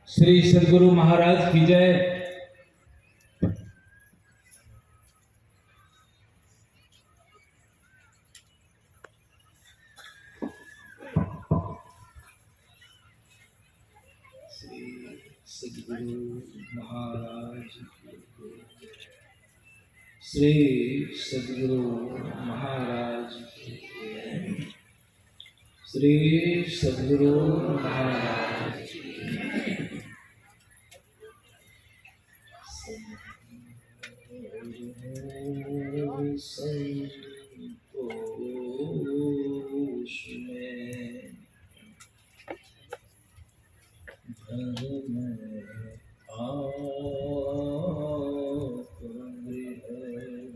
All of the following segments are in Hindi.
श्री सद्गुरु महाराज की जय। श्री सद्गुरु महाराज की जय। श्री सद्गुरु महाराज की जय। श्री सद्गुरु महाराज की जय। संतोष में धर्म आप गृहदार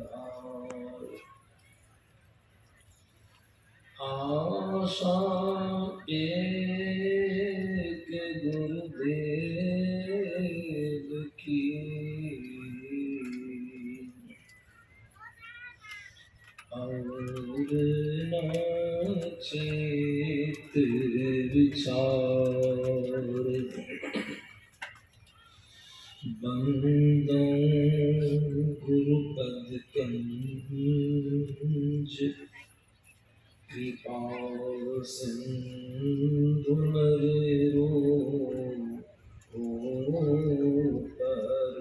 आशा एक गुरुदेव की और चेत विचार बंदों गुरुपद कंज कृपा सिंधु नरो पर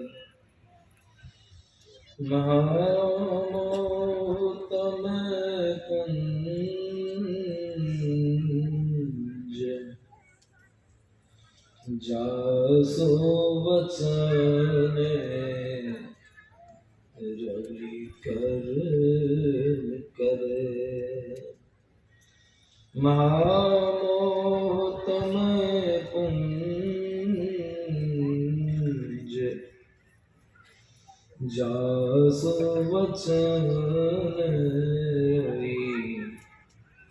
महामोतम कुंज जासो वचन रवि कर करे महामोतम कुंज जासो वचन रवि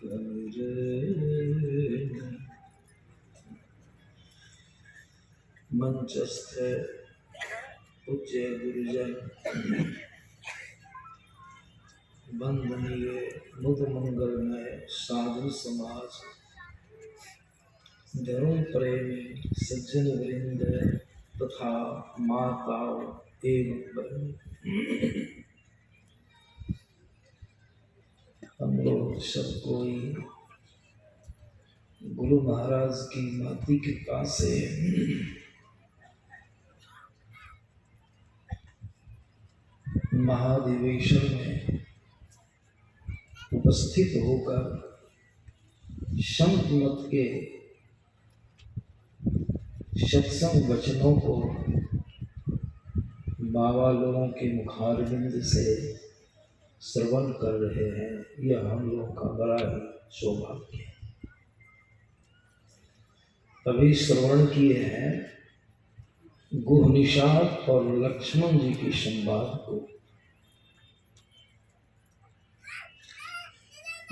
करे। मंचस्थ पूज्य गुरुजन वंदनीय मुद मंगलमय साधु समाज धर्म प्रेमी सज्जन वृंद तथा माताओं एवं बहनों, हम लोग सब कोई गुरु महाराज की महती कृपा से महाधिवेशन में उपस्थित होकर संत मत के सत्संग वचनों को बाबा लोगों के मुखारविंद से श्रवण कर रहे हैं। यह हम लोगों का बड़ा ही सौभाग्य है। अभी श्रवण किए हैं गुह निषाद और लक्ष्मण जी के संवाद को।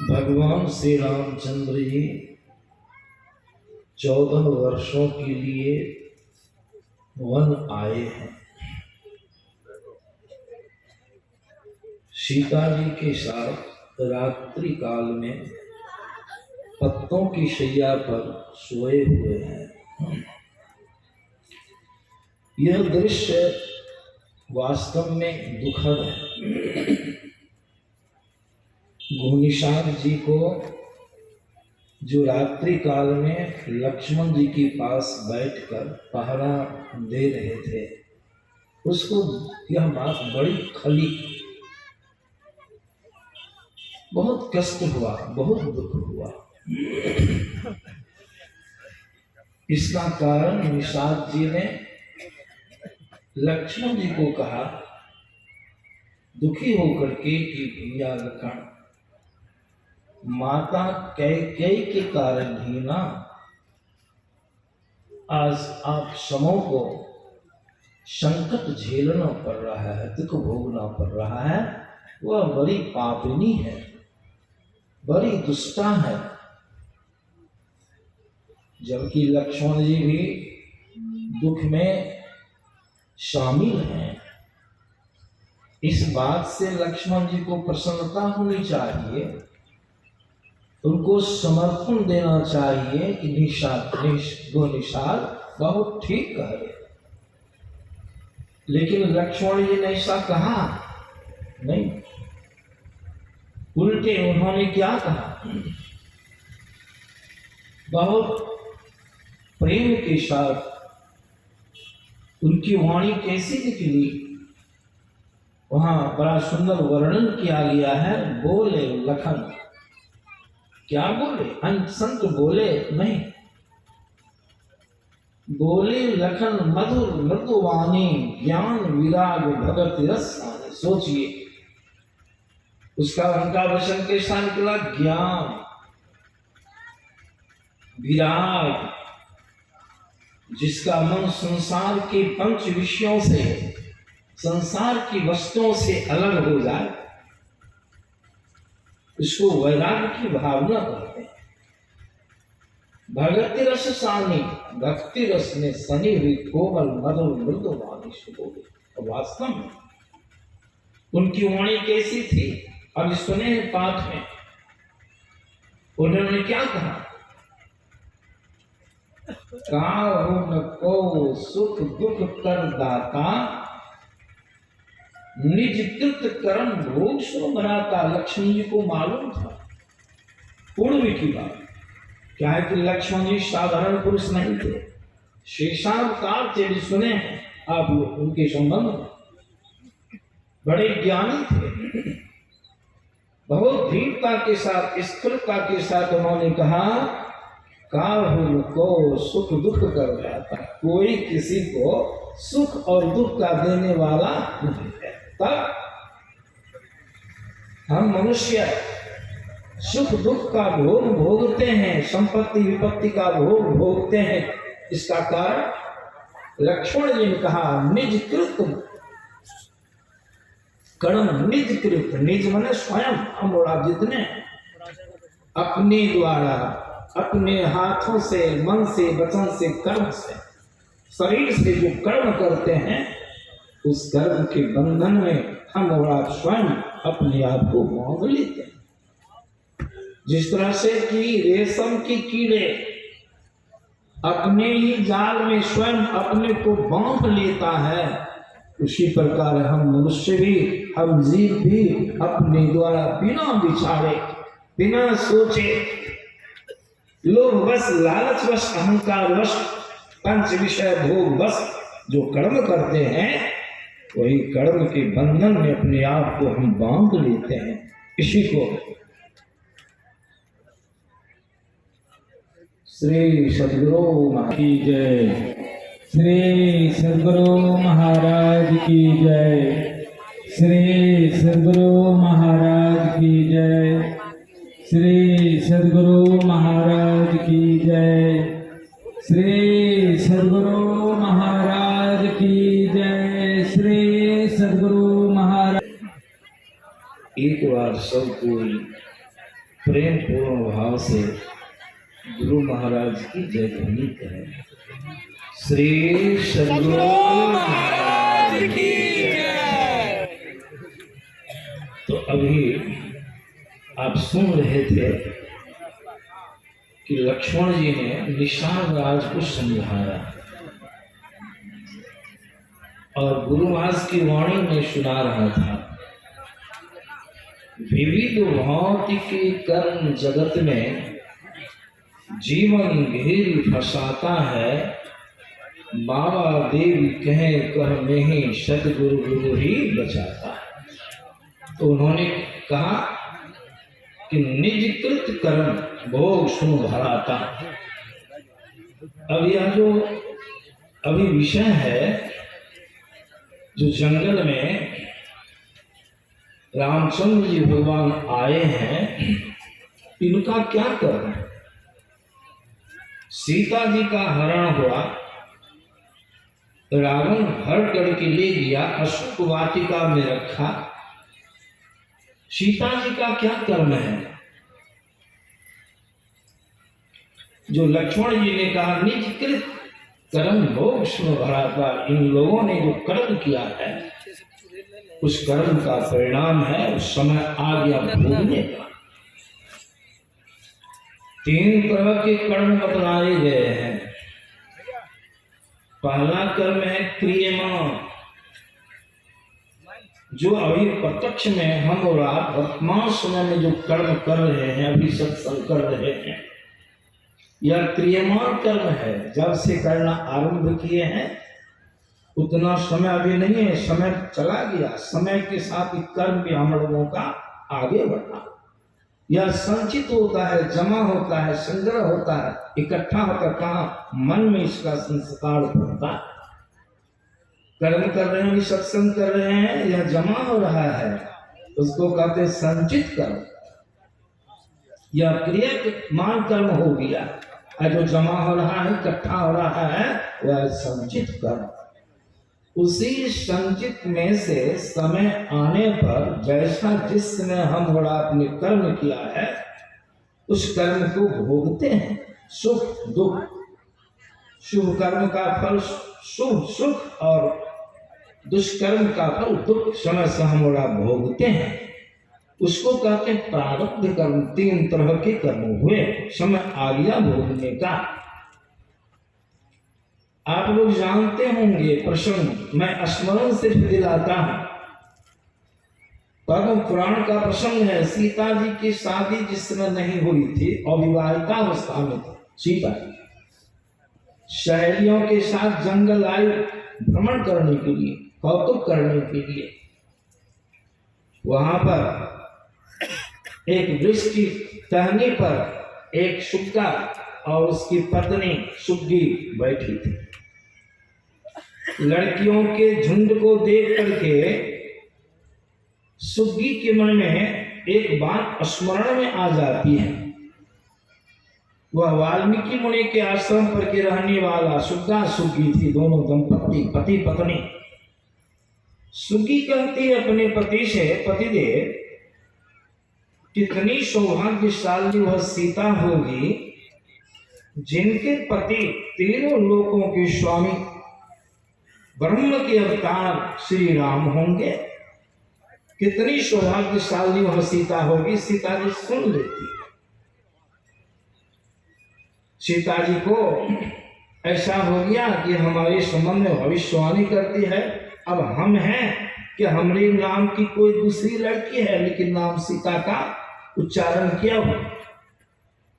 भगवान श्री रामचंद्र जी 14 वर्षों के लिए वन आए हैं। सीता जी के साथ रात्रि काल में पत्तों की शैया पर सोए हुए हैं। यह दृश्य वास्तव में दुखद है। गुहनिषाद जी को जो रात्रि काल में लक्ष्मण जी के पास बैठकर पहरा दे रहे थे, उसको यह बात बड़ी खली, बहुत कष्ट हुआ, बहुत दुख हुआ। इसका कारण निषाद जी ने लक्ष्मण जी को कहा दुखी होकर के कि भैया लखन, माता कैकेयी के कारण ही ना आज आप समों को संकट झेलना पड़ रहा है, दुख भोगना पड़ रहा है। वह बड़ी पापिनी है, बड़ी दुष्टा है। जबकि लक्ष्मण जी भी दुख में शामिल हैं। इस बात से लक्ष्मण जी को प्रसन्नता होनी चाहिए, उनको समर्पण देना चाहिए कि निषाद बहुत ठीक कह रहे, लेकिन लक्ष्मण जी ने ऐसा कहा नहीं, उल्टे उन्होंने क्या कहा, बहुत प्रेम के साथ उनकी वाणी कैसी निकली, वहां बड़ा सुंदर वर्णन किया गया है। बोले लखन, क्या बोले, संत बोले नहीं, बोले लखन मधुर मृदुवाणी ज्ञान विराग भगत रस। सोचिए उसका उनका वचन कैसा निकला, ज्ञान विराग, जिसका मन संसार के पंच विषयों से, संसार की वस्तुओं से अलग हो जाए, इसको वैराग्य की भावना कहते हैं। भगति रस सानी, भक्ति रस में सनी हुई कोमल मधुर मृदुवाणी बोले। वास्तव में उनकी वाणी कैसी थी, अब सुने पाठ में उन्होंने क्या कहा, काहुन को सुख दुख कर दाता, निज कृत कर्म भोग सो बनाता। लक्ष्मण जी को मालूम था पूर्व की बात, क्या है कि लक्ष्मण जी साधारण पुरुष नहीं थे, शेषावतार थे, भी सुने हैं आप उनके संबंध में, बड़े ज्ञानी थे। बहुत धीरता के साथ, स्थिरता के साथ उन्होंने कहा, काहुन को सुख दुख कर जाता, कोई किसी को सुख और दुख का देने वाला नहीं है। तब हम मनुष्य सुख दुख का भोग भोगते हैं, संपत्ति विपत्ति का भोग भोगते हैं। इसका कारण लक्ष्मण जी ने कहा, निज कृत कर्म, निज कृत, निज मने स्वयं, हम जितने अपने द्वारा, अपने हाथों से, मन से, वचन से, कर्म से, शरीर से जो कर्म करते हैं, उस कर्म के बंधन में हम और आप स्वयं अपने आप को बांध लेते हैं। जिस तरह से कि रेशम के कीड़े अपने ही जाल में स्वयं अपने को बांध लेता है, उसी प्रकार हम मनुष्य भी, हम जीव भी अपने द्वारा बिना विचारे, बिना सोचे, लोभवश, लालचवश, अहंकारवश, पंच विषय भोगवश जो कर्म करते हैं, वही कर्म के बंधन में अपने आप को हम बांध लेते हैं। इसी को श्री सद्गुरु महाराज की जय, श्री सद्गुरु महाराज की जय, श्री सद्गुरु महाराज की जय, श्री सद्गुरु महाराज की जय, श्री सद्गुरु महाराज की जय, श्री सद्गुरु महाराज। एक बार सब कोई प्रेम पूर्ण भाव से गुरु महाराज की जय ध्वनि करें। श्री सद्गुरु महाराज की जय। तो अभी आप सुन रहे थे कि लक्ष्मण जी ने निषाद राज को समझाया और गुरु महाराज की वाणी में सुना रहा था। विविध भौतिक कर्म जगत में जीवन घेर फंसाता है, बाबा देव कहे कह में ही सतगुरु गुरु ही बचाता है। तो उन्होंने कहा कि निजकृत कर्म भोग सुन भराता। अब यह जो अभी विषय है, जो जंगल में रामचंद्र जी भगवान आए हैं, इनका क्या कर्म है? सीता जी का हरण हुआ, रावण हर करके ले गया, अशोक वाटिका में रखा। सीता जी का क्या कर्म है? जो लक्ष्मण जी ने कहा निजकृत कर्म भोग सुन भराता, इन लोगों ने जो कर्म किया है उस कर्म का परिणाम है उस समय आ गया भोगने का। 3 तरह के कर्म बतलाए गए हैं। पहला कर्म है क्रियमान, जो अभी प्रत्यक्ष में हम और आप वर्तमान समय में जो कर्म कर रहे हैं, अभी सत्संग कर रहे हैं, यह क्रियमान कर्म है। जब से करना आरंभ किए हैं उतना समय अभी नहीं है, समय चला गया। समय के साथ ही कर्म भी हम लोगों का आगे बढ़ा। यह संचित होता है, जमा होता है, संग्रह होता है, इकट्ठा होकर कहाँ मन में इसका संस्कार बनता है। कर्म कर रहे हैं, सत्संग कर रहे हैं, यह जमा हो रहा है, उसको कहते हैं संचित कर्म। यह क्रियमान कर्म हो गया, और जो जमा हो रहा है, इकट्ठा हो रहा है, वह संचित कर्म। उसी संचित में से समय आने पर जैसा जिस समय हम बड़ा अपने कर्म किया है, उस कर्म को भोगते हैं। सुख दुख, शुभ कर्म का फल शुभ सुख और दुष्कर्म का फल दुख समय से हम बड़ा भोगते हैं। उसको कहते हैं प्रारब्ध कर्म। 3 तरह के कर्म हुए, समय आ गया भोगने का। आप लोग जानते होंगे प्रसंग, मैं स्मरण से दिलाता हूं। पद्म पुराण का प्रसंग है। सीता जी की शादी जिस समय नहीं हुई थी, अविवाहिता अवस्था में थी सीता जी, सहेलियों के साथ जंगल आई भ्रमण करने के लिए, कौतुक करने के लिए। वहां पर एक वृक्ष की टहनी पर एक सुग्गा और उसकी पत्नी सुग्गी बैठी थी। लड़कियों के झुंड को देख करके सुग्गी के मन में एक बात स्मरण में आ जाती है। वह वाल्मीकि मुनि के आश्रम पर के रहने वाला सुग्गा सुग्गी थी, दोनों दंपति पति पत्नी। सुग्गी कहती है अपने पति से, पतिदेव कितनी सौभाग्यशाली वह सीता होगी जिनके पति तीनों लोकों के स्वामी ब्रह्म के अवतार श्री राम होंगे। कितनी सौभाग्यशाली वह सीता होगी। सीता जी सुन लेती। सीता जी को ऐसा हो गया कि हमारे संबंध में भविष्यवाणी करती है। अब हम हैं कि हमारे नाम की कोई दूसरी लड़की है, लेकिन नाम सीता का उच्चारण किया हो।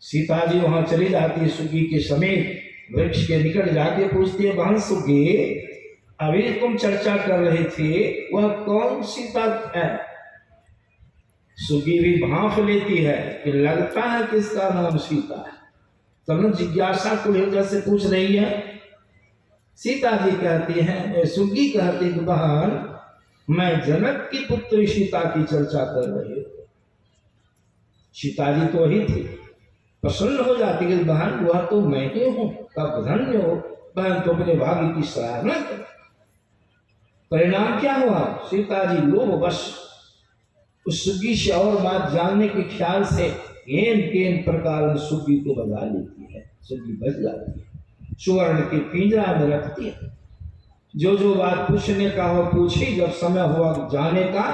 सीता जी वहां चली जाती है सुग्गी के समीप, वृक्ष के निकट जाके पूछती है, बहन सुग्गी, अभी तुम चर्चा कर रही थी, वह कौन सीता है? सुग्गी भी भांफ लेती है कि लगता है कि इसका नाम सीता है। तब जिज्ञासा को हृदय से पूछ रही है। सीता जी कहती हैं, सुग्गी कहती कि बहन, मैं जनक की पुत्री सीता की चर्चा कर रही हूं। सीता जी तो ही थी, प्रसन्न हो जाती है, बहन वह तो मैं ही हूं, तब धन्य हो बहन, तो अपने भाग्य की सराहना कर। परिणाम क्या हुआ? सीता जी लोभवश उस सुग्गी से और बात जानने के ख्याल से केन प्रकार सुग्गी को बजा लेती है। सुग्गी बच जाती है, सुवर्ण के पिंजरा में रखती है। जो बात पूछने का हो पूछी। जब समय हुआ जाने का,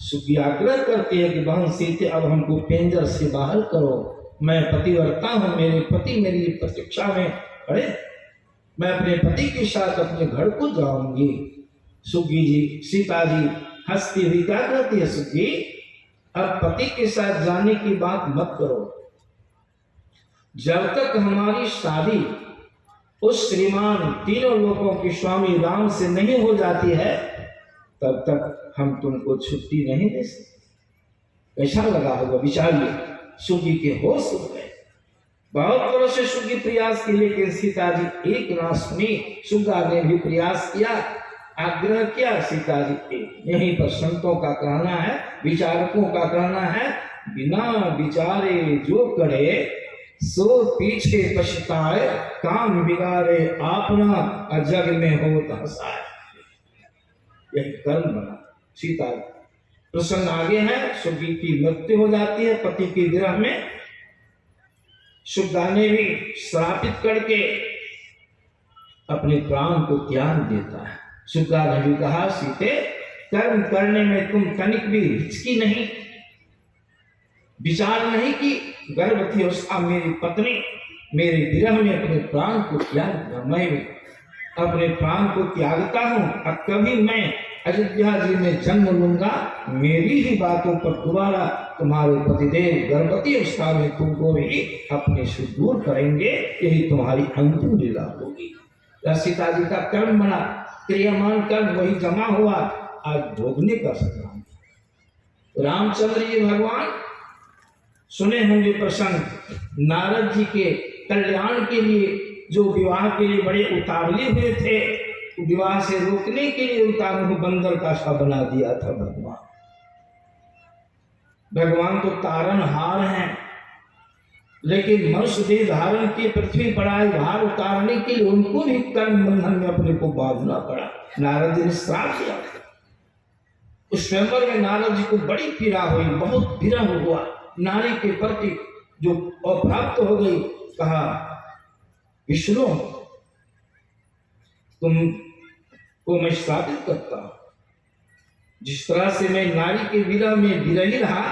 सुग्गी आग्रह करती है कि बहन सीते, अब हमको पिंजर से बाहर करो, मैं पतिव्रता हूं, मेरे पति मेरी प्रतीक्षा में खड़े, मैं अपने पति के साथ अपने घर को जाऊंगी। सुग्गी जी, सीता जी हंसती हुई क्या कहती है, सुग्गी अब पति के साथ जाने की बात मत करो। जब तक हमारी शादी उस श्रीमान तीनों लोकों के स्वामी राम से नहीं हो जाती है, तब तक हम तुमको छुट्टी नहीं दे सकते। कैसा लगा होगा विचारिए। सुग्गी के होश उड़ गए। बहुत तरह से सुग्गी प्रयास की, लेकिन सीता जी एक ना सुनी। सुग्गा ने भी प्रयास किया, आग्रह किया। सीता जी के यहीं पर संतों का कहना है, विचारकों का कहना है, बिना विचारे जो करे सो पीछे पछताए, काम बिगाड़े अपना जग में हो हंसाए। यही कर्म बना। सीता प्रसंग आगे है। सुग्गी की मृत्यु हो जाती है पति के विरह में। सुग्गा ने भी श्रापित करके अपने प्राण को त्याग देता है। सुग्गा ने भी कहा, सीते कर्म करने में तुम तनिक भी हिचकी नहीं, विचार नहीं कि गर्भवती अवस्था मेरी पत्नी मेरे विरह में अपने प्राण को त्याग दिया। मैं भी अपने प्राण को त्यागता हूँ और कभी मैं अयोध्या जी में जन्म लूंगा, मेरी ही बातों पर दोबारा तुम्हारे पतिदेव गर्भवती अवस्था में तुमको भी अपने से दूर करेंगे, यही तुम्हारी अंतिम लीला होगी। सीता जी का कर्म बना, क्रियमान कर्म वही जमा हुआ, आज भोगने का संग्राम। रामचंद्र जी भगवान सुने होंगे प्रसंग, नारद जी के कल्याण के लिए जो विवाह के लिए बड़े उतावले हुए थे, विवाह से रोकने के लिए उतारों को बंदर का सा बना दिया था भगवान। भगवान तो तारनहार हैं, लेकिन मनुष्य देह धारण की पृथ्वी पर आए भार उतारने के लिए उनको भी कर्म बंधन में अपने को बांधना पड़ा। नारद जी ने श्राप दिया। उस स्वयंवर में नारद जी को बड़ी पीड़ा हुई, बहुत विरह हुआ, नारी के प्रति जो अप्राप्त हो गई। कहा, विष्णु तुमको मैं श्रापित करता हूं, जिस तरह से मैं नारी के विरह में विरही रहा,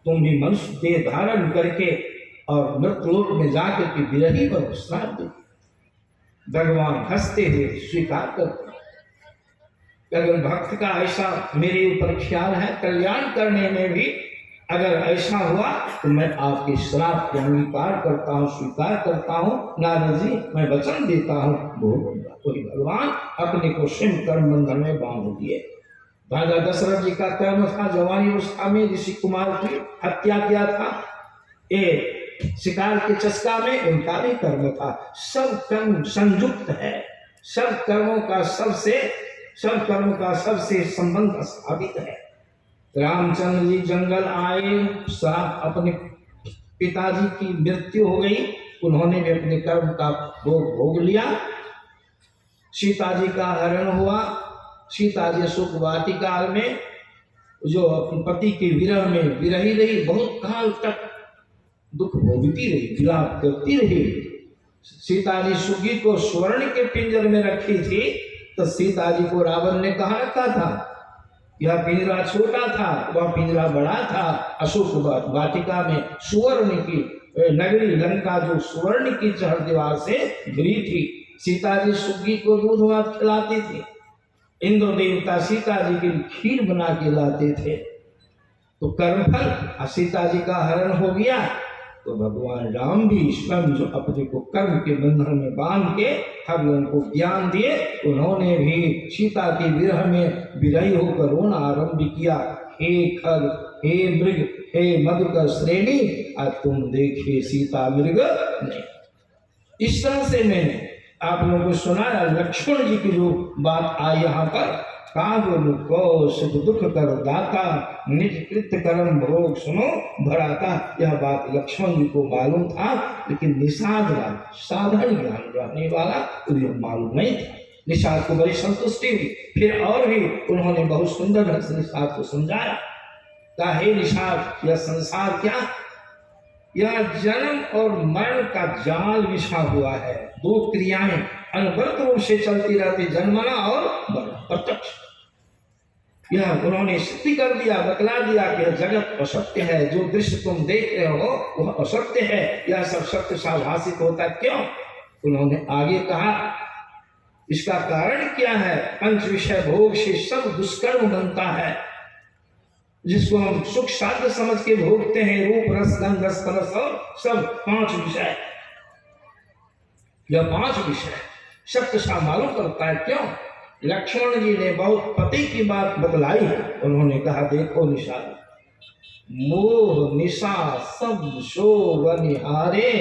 तुम भी मनुष्य देह धारण करके और मृतलोक में जाकर के विरही पर श्राप दो। भगवान हंसते हुए स्वीकार करते, अगर भक्त का ऐसा मेरे ऊपर ख्याल है, कल्याण करने में भी अगर ऐसा हुआ तो मैं आपके श्राप को अंगीकार करता हूँ, स्वीकार करता हूँ। नारद जी मैं वचन देता हूँ, भोगूंगा। कोई भगवान अपने को स्वयं कर्म बंधन में बांध दिए। राजा दशरथ जी का कर्म था, जवानी अवस्था में ऋषि कुमार की हत्या किया था, ये शिकार के चस्का में उनका भी कर्म था। सब कर्म संयुक्त है, सब कर्मों का सबसे संबंध स्थापित है। रामचंद्र जी जंगल आए, साथ अपने पिताजी की मृत्यु हो गई, उन्होंने भी अपने कर्म का भोग लिया। सीता जी का हरण हुआ। सीता जी सुख वाटिका में जो अपने पति के विरह में विरही रही, बहुत काल तक दुख भोगती रही, विलाप करती रही। सीता जी सुगी को स्वर्ण के पिंजर में रखी थी, तो सीता जी को रावण ने कहा रखा था, यह पिंजरा छोटा था, वह पिंजरा बड़ा था। अशोक वाटिका में सुवर्ण की नगरी लंका जो सुवर्ण की चहर दीवार से घिरी थी। सीता जी सुगी को दूध भात खिलाती थी, इंद्र देवता सीता जी के लिए खीर बना के लाते थे। तो कर्मफल सीता जी का हरण हो गया, तो भगवान राम भी स्वयं जो अपने को कर्म के बंधन में बांध के हर लोगों को ज्ञान दिए, उन्होंने भी सीता के विरह में विरही होकर रोना आरंभ किया। हे खग, हे मृग, हे मधुकर श्रेणी, आज तुम देखिए सीता मृग नहीं। इस तरह से मैंने आप लोगों को सुनाया लक्ष्मण जी की जो बात आई यहाँ पर, को सुख दुख कर दाता, निज कृत्य कर्म भोग सुनो भराता। यह बात लक्ष्मण जी को मालूम था, लेकिन निषाद साधारण ज्ञान रहने वाला उन्हें मालूम नहीं था। निषाद को बड़ी संतुष्टि हुई। फिर और भी उन्होंने बहुत सुंदर ढंग से निषाद को समझाया। कहा, हे निषाद, यह संसार क्या, यह जन्म और मरण का जाल बिछा हुआ है। दो क्रियाएं अनवरत रूप से चलती रहती, जन्मना और मरण, प्रत्यक्ष। यह उन्होंने सिद्धि कर दिया, बतला दिया कि यह जगत असत्य है, जो दृश्य तुम देख रहे हो वह असत्य है, यह सब सत्य साभाषित होता है। क्यों? उन्होंने आगे कहा, इसका कारण क्या है? पंच विषय भोग से सब दुष्कर्म बनता है, जिसको हम सुख साध्य समझ के भोगते हैं, रूप रस गंध रस स्पर्श और सब पांच विषय। यह पांच विषय सत्य सा मालूम करता है। क्यों? लक्ष्मण जी ने बहुत पति की बात बतलाई। उन्होंने कहा, देखो निषाद, मोह निशा सब शोभ निहारे,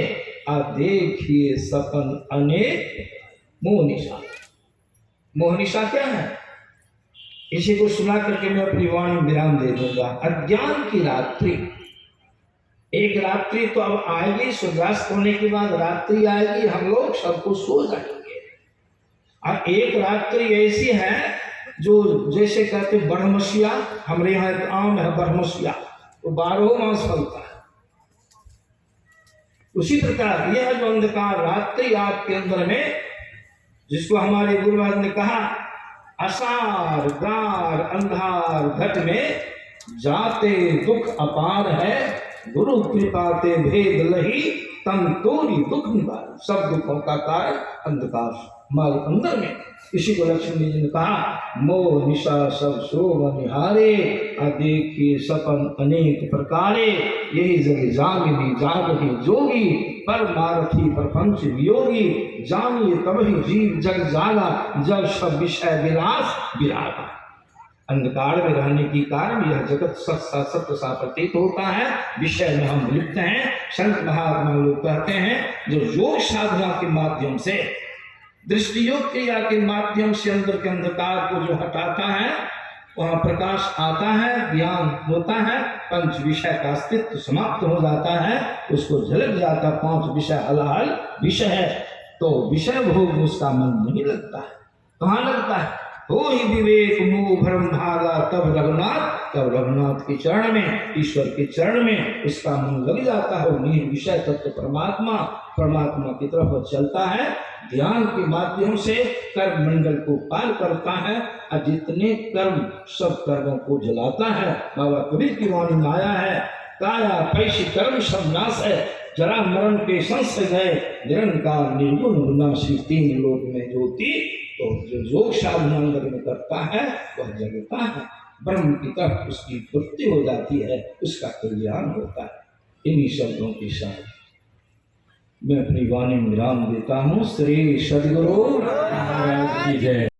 आ देखिए सपन अनेक। मोह निशा, मोह निशा क्या है? इसी को सुना करके मैं अपनी वाणी विराम दे दूंगा। अज्ञान की रात्रि, एक रात्रि तो अब आएगी, सूर्यास्त होने के बाद रात्रि आएगी, हम लोग सबको सो जाएंगे। और एक रात्रि ऐसी है जो जैसे कहते बरहमसिया, हमारे यहाँ एक आम है बरहमसिया, वो 12 मास फलता है। उसी प्रकार यह जो अंधकार रात्रि आपके अंदर में, जिसको हमारे गुरुवार ने कहा, असार गार अंधार घट में जाते दुख अपार है, गुरु कृपा ते भेद लही तन तोरी दुख निवार। सब दुखों का कारण अंधकार। हमारे अंदर में। इसी को लक्ष्मी जी ने कहा, मोह निशा सब शोभ निहारे, देखिए सपन अनेक प्रकारे, यही जग जामिनी जागही जोगी, परमार्थी प्रपंच वियोगी, जानिए तब ही जीव जग जागा, जब सब विषय विलास विरागा। अंधकार में रहने के कारण यह जगत सत्य सा प्रतीत होता है, विषय में हम लिप्त हैं। संत महात्मा लोग कहते हैं, जो योग साधना के माध्यम से, दृष्टि योग क्रिया के माध्यम से अंदर के अंधकार को जो हटाता है, वहां प्रकाश आता है, ज्ञान होता है, पंच विषय का अस्तित्व समाप्त हो जाता है, उसको झलक जाता, पांच विषय हलाहल विषय है, तो विषय भोग उसका मन नहीं लगता है। कहाँ लगता है? हो ही विवेक मोह भ्रम भागा, तब रघुनाथ के चरण में, ईश्वर के चरण में उसका मन लग जाता है। निर्विषय तत्व परमात्मा की तरफ चलता है, ध्यान के माध्यम से कर्म मंडल को पार करता है, और जितने कर्म सब कर्मों को जलाता है। बाबा कबीर की वाणी में आया है, काया पैसी कर्म सब नाश है, जरा मरण के संशय गए, निरंकार निर्गुण विनाशी, तीन लोक में ज्योति। तो जो योग साधना अंदर में करता है वह जगता है, ब्रह्म की तरफ उसकी पूर्ति हो जाती है, उसका कल्याण होता है। इन्हीं शब्दों के साथ मैं अपनी वाणी में विराम देता हूँ। श्री सद्गुरु महाराज की जय।